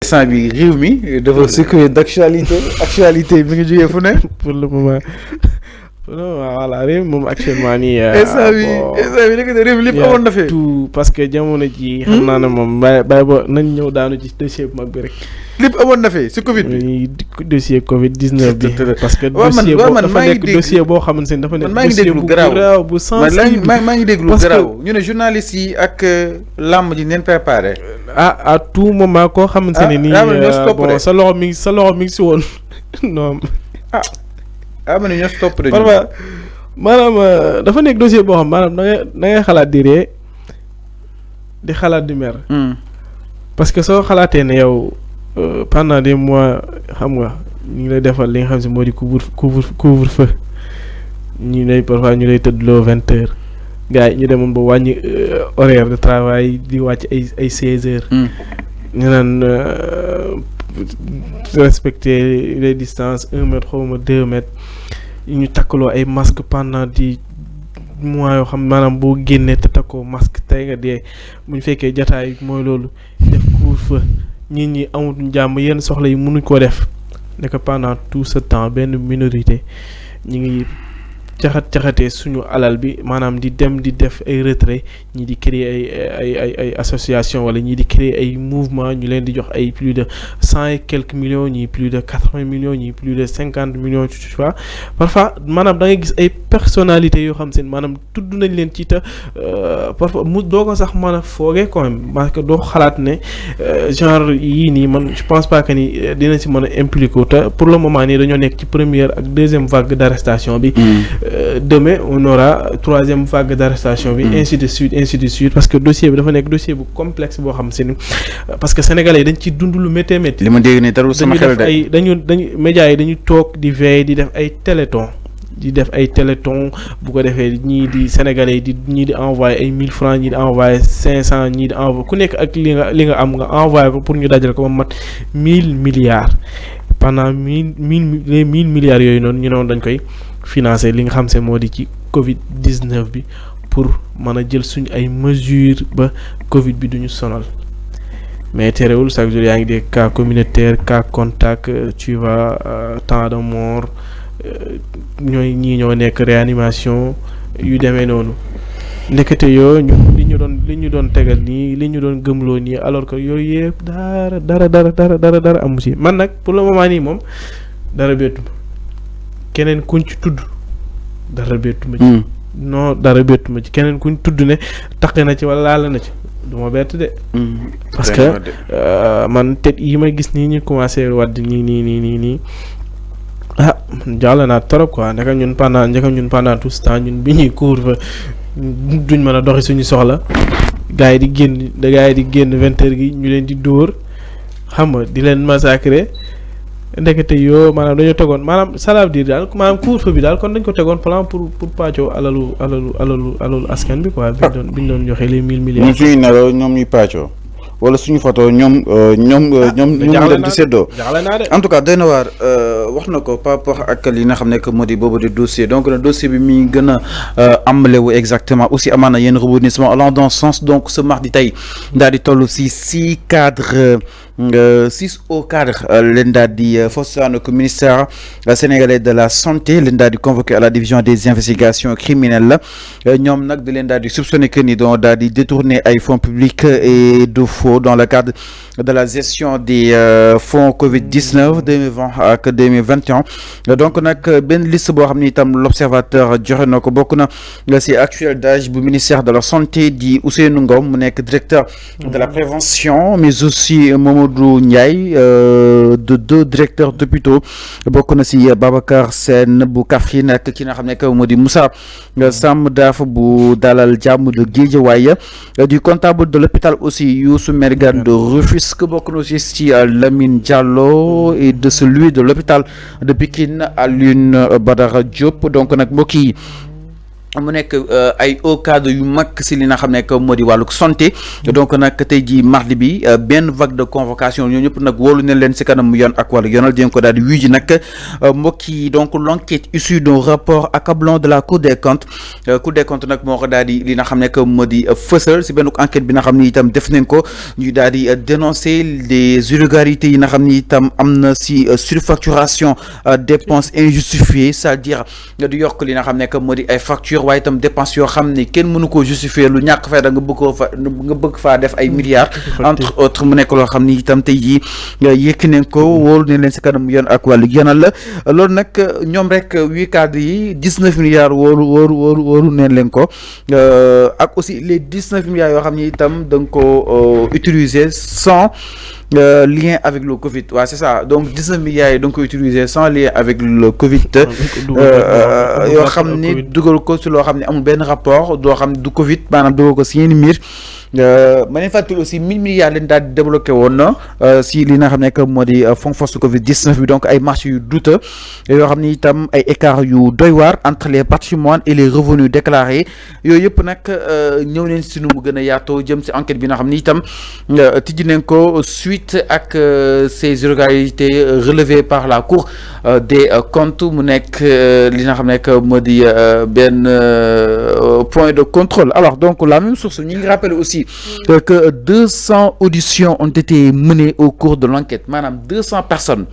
instant bi réew mi dafa secret actualité mi ngi jógee fu ne pour le moment voilà réew moom actuellement nii. instant bi nekk na réew mi lépp amoon na fi tout parce que jamono ji xam naa ne moom bàyyi ba nañ ñëw daanu ci dossier bu mag bi rek. lépp amoon na fi si Covid bi. dossier Covid 19 bi. parce que dossier boo dafa nekk dossier boo xamante ne dafa nekk dossier bu garaaw bu sensible. maa ngi déglu garaaw ñu ne journaliste yi ak làmb ji neen préparé. à tout moment koo xamante ne nii. bon sa loxo mi ngi si woon non. ma ne ñoo stop de. maanaam dafa nekk dossier boo xam maanaam da ngay xalaat di ree di xalaat di mer. parce que soo xalaatee ne yow pendant des mois xam nga ñu ngi lay defal li nga xam si moo di couvre-feu ñu lay parfois ñu lay tëddloo 20h gars yi ñu demoon ba wàññi horaire de travail di wàcc ay 16h. ñu naan respecter les distances 1 mètre xaw ma 2 mètres. ñu takkaloo ay masque pendant di mois yoo xam maanaam boo génnee te takkoo masque tey nga dee bu ñu fekkee jataay mooy loolu def couvre-feu nit ñi amatuñ jàmm yenn soxla yi mënuñ koo def ne que pendant tout ce temps benn minorité ñi ngi caxatee suñu alal bi maanaam di dem di def ay retrait ñii di créer ay association wala ñii di créer ay mouvement ñu leen di jox ay plus de 100 et quelques millions ñii plus de 80 millions ñii plus de 50 millions tu vois parfois maanaam da ngay gis ay personnalités yoo xam seen maanaam tudd nañ leen ci te parfois mu doo ko sax mën a foogee quand même parce que doo xalaat ne genre yii nii man je pense pas que ni dina si mën a impliquer te pour le moment nii dañoo nekk ci première ak deuxième vague d'arrestation bi. Demain on aura troisième vague d'arrestation bi ainsi de suite parce que dossier bi dafa nekk dossier bu complexe boo xam si ni parce que sénégalais yi dañ ci dund lu métti métti. li ma dégg ne tarul sama xel de dañu médias yi dañu toog di veiller di def ay téléthon bu ko defee ñii di sénégalais yi ñii di envoyer ay 1000 francs ñii di envoyer 500 ñii di envoyer ku nekk ak li nga am nga envoyer ko pour ñu dajale ko ba mat 1000 milliards pendant 1000 milliards yooyu noonu ñu noonu dañ koy financer li nga xam se moo di ci Covid 19 bi pour mën a jël suñu ay mesures ba Covid bi duñu sonal mais terewul chaque jour yaa ngi des cas communautaires cas contact tu vois temps de mort ñii ñoo nekk réanimation yu demee noonu ndekete yoo li ñu doon tegal nii li ñu doon gëmloo nii alors que yooyu yëpp dara amu si man nag pour le moment nii moom dara bettu ma keneen kuñ ci tudd dara bettu ma ci non dara bettu ma ci keneen kuñ tudd ne taqe na ci wala laal na ci du ma bett de parce que man tet yi ma gis nii ñu commencé wadd nii jàll naa trop quoi ndeka ñun pendant tout ce temps ñun bi ñuy couvre duñ mën a doxi suñu soxla gars yi di génn 20h gi ñu leen di dóor xam nga di leen massacrer ndekete yoo maanaam dañoo tegoon maanaam ça veut dire daal maanaam couvre-feu bi daal kon dañ ko tegoon plan pour pàccoo alalu askan bi quoi. bi ñu doon joxe les 1000 milliards. ñun suñuy nelaw ñoom ñuy pàccoo wala suñu photo ñoom leen di séddoo en tout cas doy na waar wax na ko par rapport ak li nga xam ne que moo di boobu di dossier donc le dossier bi mi gën a amale wu exactement aussi amaan na yenn rebondissement allant dans ce sens donc ce mardi tey daal di toll si 6 hauts cadres leen daal di fossaano que ministère sénégalais de la santé leen daal di convoqué à la division des investigations criminelles la ñoom nag di leen daal di soupçonné que ni doon daal di détourner ay fonds publics et de faux dans le cadre de la gestion des fonds Covid-19 2020 ak 2021 donc nag benn liste boo xam ni itam l'observateur joxe na ko bokk na si actuel d'âge bu ministère de la santé di Ousseynou Ngom mu nekk directeur de la prévention mais aussi Mamadou Ndiaye de 2 directeurs d'hôpitaux bokk na si Babacar Sène bu Kaffrine ak ki nga xam ne que moo di Moussa Sam Daf bu Dalal Jàmm de Guédiawaye du comptable de l'hôpital aussi Youssou Mergane de Rufisque bokk na aussi si Lamine Diallo et de celui de l'hôpital de Pikine Alioune Badara Diop donc nag mbokk yi mu nekk ay au cadre yu mag si li nga xam ne que moo di wàllu santé donc nag tey jii mardi bi benn vague de convocation ñoo ñëpp nag wóolu ne leen si kanam yoon ak wàllu yoonal dinañ ko daal di wuyu ji nag mbokk yi donc l'enquête issue d'un rapport accablant de la Cour des comptes nag moo ko daal di li nga xam ne que moo di fësal si benn enquête bi nga xam ni itam def nañ ko ñuy daal di dénoncer les irrégularités yi nga xam ni itam am na si surfacturation dépenses injustifiées c'est-à-dire du yokk li nga xam ne que moo di ay factures waaye itam dépenses yoo xam ne kenn mënu koo justifier lu ñàkk fay da nga bëgg faa def ay milliards entre autres mu nekk loo xam ni itam tey jii yëkki nañ ko wóolu ne leen si kanam yoon ak wàllu yoonal la loolu nag ñoom rek 8 cadres yi 19 milliards wóoru neen leen ko ak aussi les 19 milliards yoo xam ni itam da nga ko utiliser sans lien avec le Covid. Ouais, c'est ça. Donc 19 milliards donc utilisés sans lien avec le Covid. Yo xamni dugal ko ci lo xamni amul ben rapport do xamni du Covid manam do ko ci yenn mir ma leen fàttali aussi 1000 milliards leen daal di débloqué woon na si li nga xam ne que moo di fonds force Covid 19 bi donc ay marché yu douteux yoo xam ni itam ay écart yu doy waar entre les patrimoines et les revenus déclarés yooyu yëpp nag ñëw leen si nu mu gën a yaatoo jëm si enquête bi nga xam ni itam tijji nañ ko suite ak ces irrégularités relevées par la Cour des comptes mu nekk li nga xam ne que moo di benn point de contrôle. Alors donc la même source ñu ngi rappelle aussi que 200 auditions ont été menées au cours de l'enquête. Madame, 200 personnes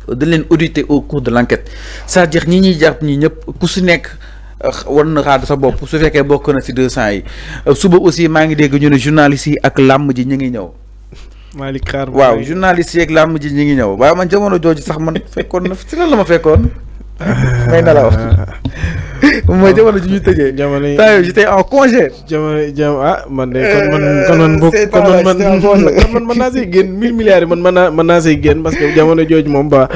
de l'en audité au cours de l'enquête. C'est-à-dire ñi ñi japp ñi ñep ku su nek war na xaar sa bopp su fekkee bokk na ci 200 yi suba aussi maa ngi dégg ñu ne journalistes yi ak làmm ji ñu ngi ñëw. Malick Khar waaw journalistes yi ak làmm ji ñu ngi ñëw waaye man jamono jooju sax man fekkoon na ci lan la ma fekkoon may na la wax mooy jamono ji ñu tëjee. jamono yi temps j'étais en congé. Man de kon man naa see génn 1000 milliards yi man naa see génn parce que jamono jooju moom ba.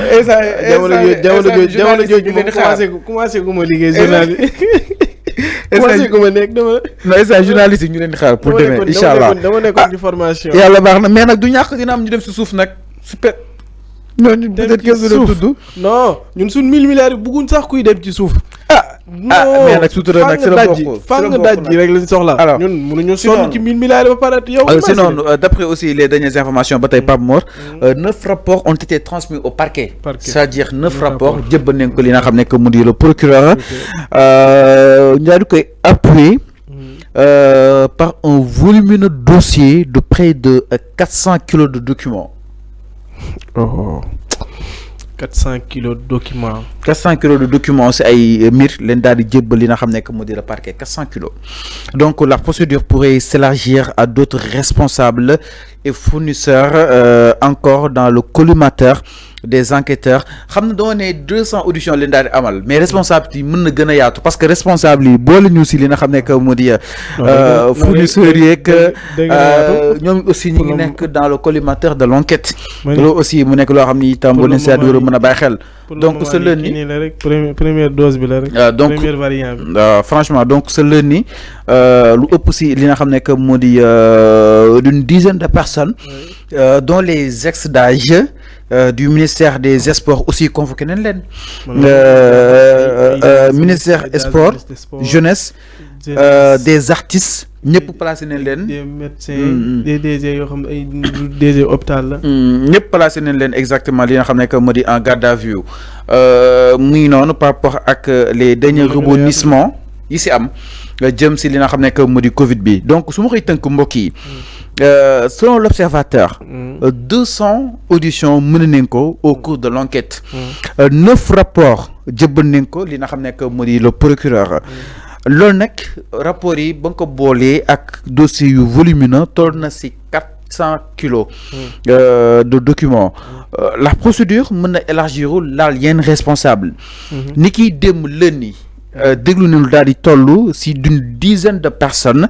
jamono jooju moom commencé gu ma liggéey journaliste. commencé gu ma nekk dama. non instant journaliste yi ñu leen di xaar pour demain incha allah dama nekkoon ci formation. yàlla baax na mais nag du ñàkk dina am ñu dem si suuf nag super. ñooñu peut-être que du tudd. non ñun suñ 1000 milliards yi bëgguñ sax kuy dem ci suuf. mais nag sutura nag si la bokk fang daj ji rek lañ soxla. alors ñun mënuñu sonn ci 1000 milliards ba pare yow. sinon d'après aussi les dernières informations ba tey Pape Mor 9 rapports ont été transmis au parquet. C'est-à-dire 9 rapports jëbbal nañ ko li nga xam ne que mu di le procureur ñaari koy appuyé par un volumineux dossier de près de 400 kilos de documents. Oh. 400 kilos de documents. 400 kilos de documents c'est ay mir len dal di djébal li nga xamné que modi le parquet 400 kilos. Donc la procédure pourrait s'élargir à d'autres responsables et fournisseurs encore dans le collimateur des enquêteurs. Xamna do né 200 auditions len dal di amal mais responsable yi mën na gëna yaatu parce que responsable yi bo la ñu ci li nga xamné que modi fournisseurs yeeg ñom aussi ñi ngi nekk dans le collimateur de l'enquête. Lo aussi mu nekk lo xamni tam bo len séddu mëna bay xel. Donc c'est lundi première dose bi la rek donc première variant bi franchement donc c'est lundi lu ëpp ci li nga xamné que modi d'une dizaine de personnes dont les ex d'âge du ministère des Sports aussi convoqué nañ leen ministère Sport jeunesse des artistes ñëpp placé nañ leen des médecins des DG yoo xam ay DG hôpital la ñëpp placé nañ leen exactement li nga xam ne que moo di en garde à vue muy noonu par rapport ak les derniers rebondissements yi si am jëm si li nga xam ne que moo di Covid bi donc su ma koy tënk mbokk yi selon l'observateur 200 auditions mené nañ ko au cours de l'enquête 9 rapports jëbbal nañ ko li nga xam ne que moo di le procureur loolu nag rapport yi ba nga ko boolee ak dossier yu volumineux toll na si 400 kilos de documents la procédure mën na élargir laal yenn responsable ni kiy dem lënni déglu nañu daal di toll si d'une dizaine de personnes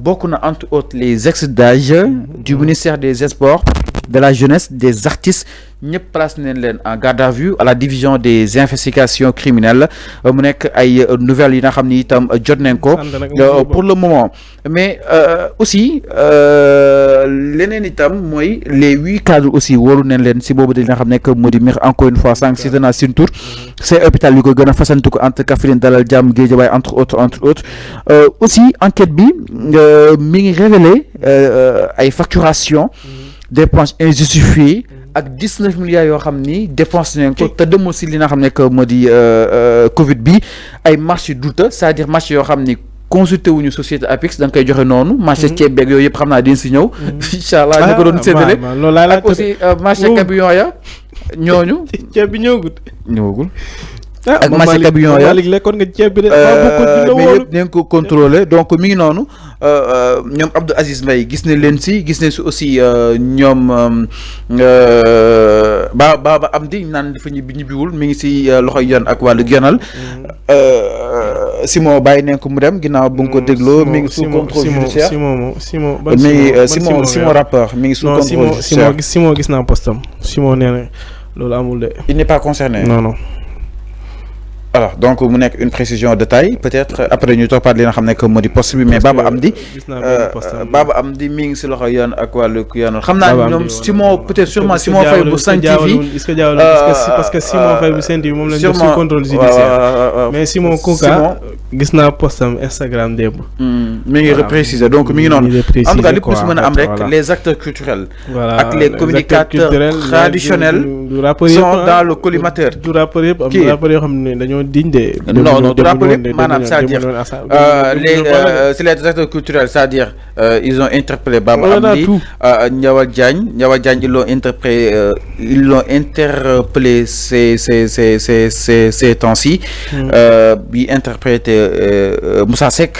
bokk na entre autres les ex d'âge du ministère des Sports de la jeunesse des artistes ñëpp place nañ leen en garde à vue à la division des investigations criminelles mu nekk ay nouvelles yi nga xam ni itam jot nañ ko pour le moment mais aussi leneen itam mooy les 8 cadres aussi wóolu nañ leen si boobu dina xam nekk moo di mir encore une fois sànq si danaa sin tour c'est hôpital yu ko gën a fasantu ko entre Kaffrine Dalal Jàmm Guédiawaye entre autres aussi enquête bi mi ngi révélé ay facturation dépenses injustifiées ak 19 milliards yoo xam ni dépense nañ ko te demul si li nga xam ne que moo di Covid bi ay marché douteux c'est-à-dire marché yoo xam ni consulté wuñu société Apix da nga koy joxe noonu marché ceeb beeg yooyu yëpp xam naa dina si ñëw incha allah ñu ko doon séddale ak aussi marché camion ya ñooñu ceeb bi ñëwagul ak marché camion ya lekkoon nga ceeb bi de mais yëpp nañ ko contrôlé donc mi ngi noonu ñoom Abdou Aziz Mbaye gis ne leen si gis ne si aussi ñoom Baba Amdi naan dafa ñibbiwul mi ngi si loxoy yoon ak wàllu yonal Simon bàyyi nañ ko mu dem ginnaaw bu nga ko dégloo mi ngi sous contrôle judiciaire Simon rappeur mi ngi sous contrôle judiciaire Simon gis naa postam Simon nee na loolu amul de il n'est pas concerné non alors donc mu nekk une précision de taille peut-être après ñu toppaat li nga xam ne que moo di poste bi mais Baba Amdi mi ngi si loxo yoon ak wàllu yoon xam naa ñoom Simon peut-être sûrement Simon Faye bu Sen TV parce que Simon Faye bu Sen TV moom lañ def sous contrôle judiciaire mais Simon Kouka gis naa postam Instagram démb mi ngi repréciser donc mi ngi noonu en tout cas li plus mën a am rek les acteurs culturels ak les communicateurs traditionnels sont dans le collimateur du rappeur yëpp am rappeur yoo xam ne dañoo non du rappel maanaam c'est-à-dire c'est les acteurs culturels c'est-à-dire ils ont interpellé Baba Amdi Ndiawa Diagne ils l'ont interpellé ces temps-ci bi interprété Moussa Seck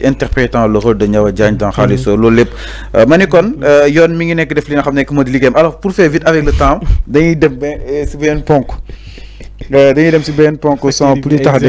interprétant le rôle de Ndiawa Diagne dans Khalisso loolu lépp ma ni kon yoon mi ngi nekk def li nga xam ne moo di liggéeyam alors pour faire vite avec le temps dañuy dem si benn ponk sans plus tarder